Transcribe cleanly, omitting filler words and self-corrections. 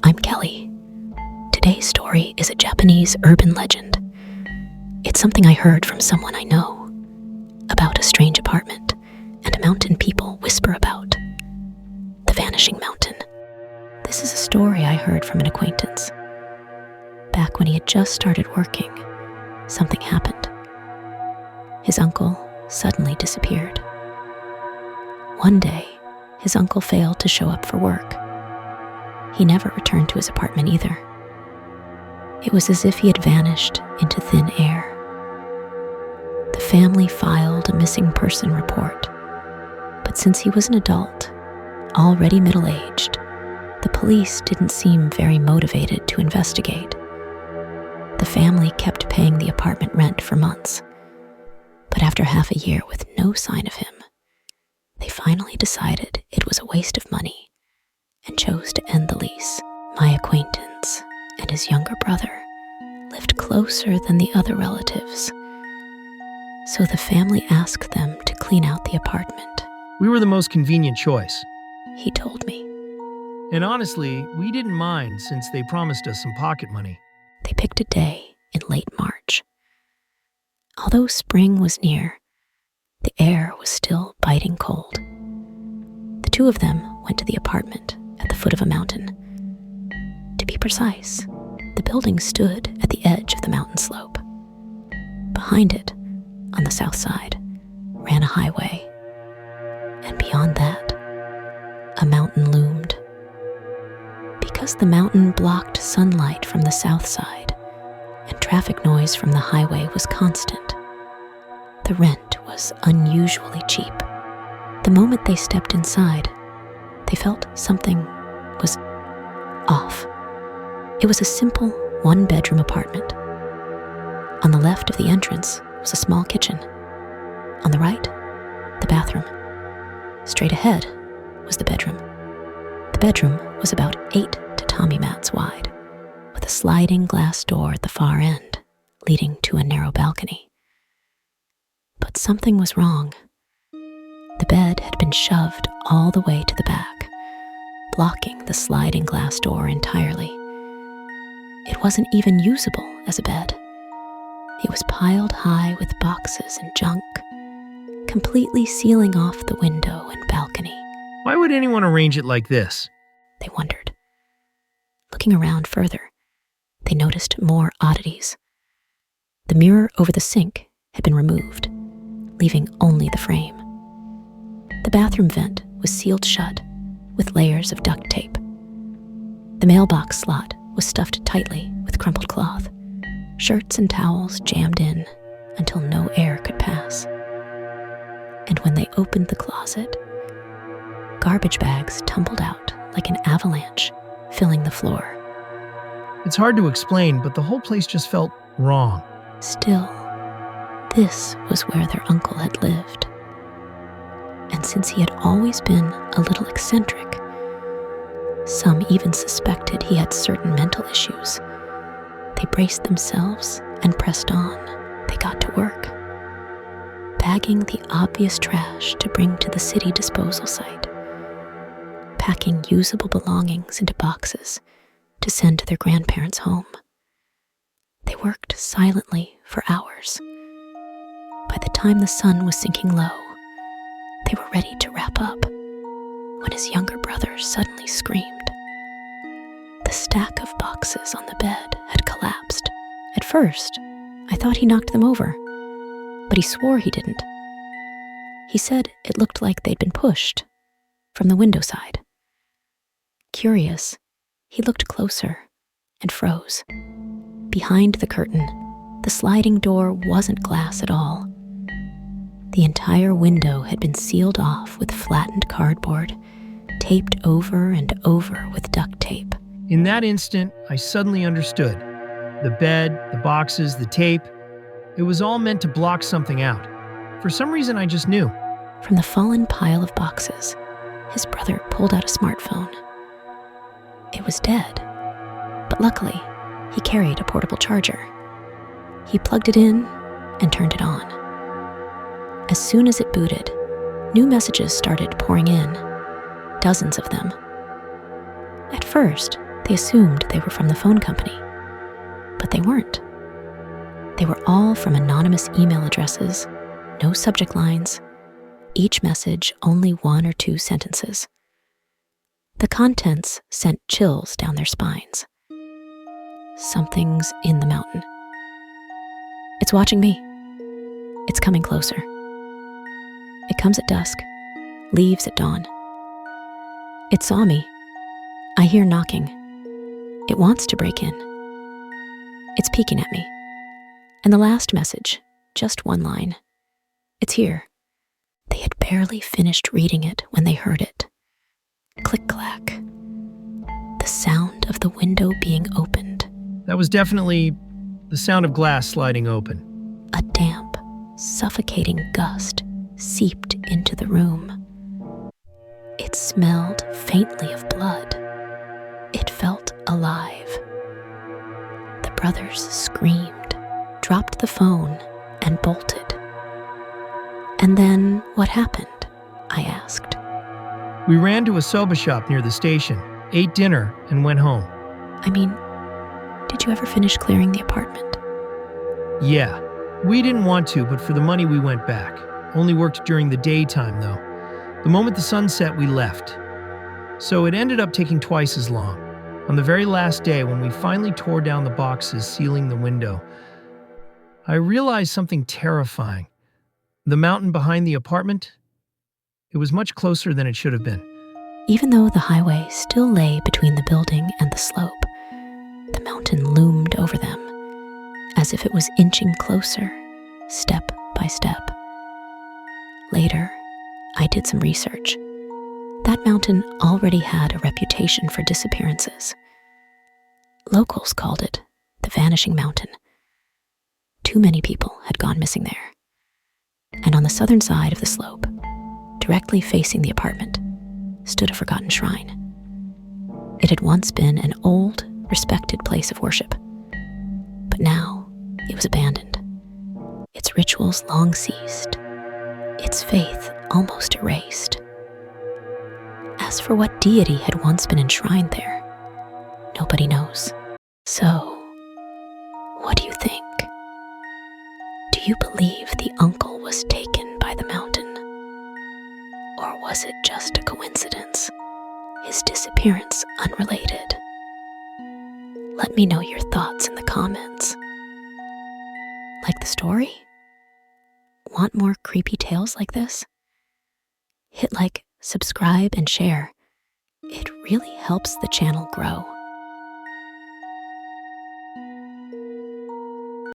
I'm Kelly. Today's story is a Japanese urban legend. It's something I heard from someone I know, about a strange apartment and a mountain people whisper about. The Vanishing Mountain. This is a story I heard from an acquaintance. Back when he had just started working, something happened. His uncle suddenly disappeared. One day, his uncle failed to show up for work. He never returned to his apartment either. It was as if he had vanished into thin air. The family filed a missing person report, but since he was an adult, already middle-aged, the police didn't seem very motivated to investigate. The family kept paying the apartment rent for months, but after half a year with no sign of him, they finally decided it was a waste of money and chose to end the lease. My acquaintance and his younger brother lived closer than the other relatives, so the family asked them to clean out the apartment. We were the most convenient choice. He told me. And honestly, we didn't mind since they promised us some pocket money. They picked a day in late March. Although spring was near, the air was still biting cold. The two of them went to the apartment at the foot of a mountain. To be precise, the building stood at the edge of the mountain slope. Behind it, on the south side, ran a highway, and beyond that, a mountain loomed. Because the mountain blocked sunlight from the south side, and traffic noise from the highway was constant, the rent was unusually cheap. The moment they stepped inside, they felt something was off. It was a simple one-bedroom apartment. On the left of the entrance was a small kitchen. On the right, the bathroom. Straight ahead was the bedroom. The bedroom was about 8 tatami mats wide, with a sliding glass door at the far end, leading to a narrow balcony. But something was wrong. The bed had been shoved all the way to the back, blocking the sliding glass door entirely. It wasn't even usable as a bed. It was piled high with boxes and junk, completely sealing off the window and balcony. Why would anyone arrange it like this? They wondered. Looking around further, they noticed more oddities. The mirror over the sink had been removed, leaving only the frame. The bathroom vent was sealed shut with layers of duct tape. The mailbox slot was stuffed tightly with crumpled cloth, shirts and towels jammed in until no air could pass. And when they opened the closet, garbage bags tumbled out like an avalanche, filling the floor. It's hard to explain, but the whole place just felt wrong. Still, this was where their uncle had lived. And since he had always been a little eccentric, some even suspected he had certain mental issues. They braced themselves and pressed on. They got to work, bagging the obvious trash to bring to the city disposal site, packing usable belongings into boxes to send to their grandparents' home. They worked silently for hours. By the time the sun was sinking low, they were ready to wrap up when his younger brother suddenly screamed. The stack of boxes on the bed had collapsed. At first, I thought he knocked them over, but he swore he didn't. He said it looked like they'd been pushed from the window side. Curious, he looked closer and froze. Behind the curtain, the sliding door wasn't glass at all. The entire window had been sealed off with flattened cardboard, taped over and over with duct tape. In that instant, I suddenly understood. The bed, the boxes, the tape, it was all meant to block something out. For some reason, I just knew. From the fallen pile of boxes, his brother pulled out a smartphone. It was dead, but luckily, he carried a portable charger. He plugged it in and turned it on. As soon as it booted, new messages started pouring in, dozens of them. At first, They assumed they were from the phone company, but they weren't. They were all from anonymous email addresses, no subject lines, each message only 1 or 2 sentences. The contents sent chills down their spines. Something's in the mountain. It's watching me. It's coming closer. It comes at dusk, leaves at dawn. It saw me. I hear knocking. It wants to break in. It's peeking at me. And the last message, just 1 line. It's here. They had barely finished reading it when they heard it. Click-clack. The sound of the window being opened. That was definitely the sound of glass sliding open. A damp, suffocating gust seeped into the room. It smelled faintly of blood. It felt alive. The brothers screamed, dropped the phone, and bolted. And then what happened? I asked. We ran to a soba shop near the station, ate dinner, and went home. I mean, did you ever finish clearing the apartment? Yeah, we didn't want to, but for the money we went back. Only worked during the daytime, though. The moment the sun set, we left. So it ended up taking twice as long. On the very last day, when we finally tore down the boxes sealing the window, I realized something terrifying. The mountain behind the apartment, it was much closer than it should have been. Even though the highway still lay between the building and the slope, the mountain loomed over them, as if it was inching closer, step by step. Later, I did some research. That mountain already had a reputation for disappearances. Locals called it the Vanishing Mountain. Too many people had gone missing there. And on the southern side of the slope, directly facing the apartment, stood a forgotten shrine. It had once been an old, respected place of worship, but now it was abandoned. Its rituals long ceased, its faith almost erased. As for what deity had once been enshrined there, nobody knows. So, what do you think? Do you believe the uncle was taken by the mountain? Or was it just a coincidence? His disappearance unrelated? Let me know your thoughts in the comments. Like the story? Want more creepy tales like this? Hit like, subscribe, and share. It really helps the channel grow.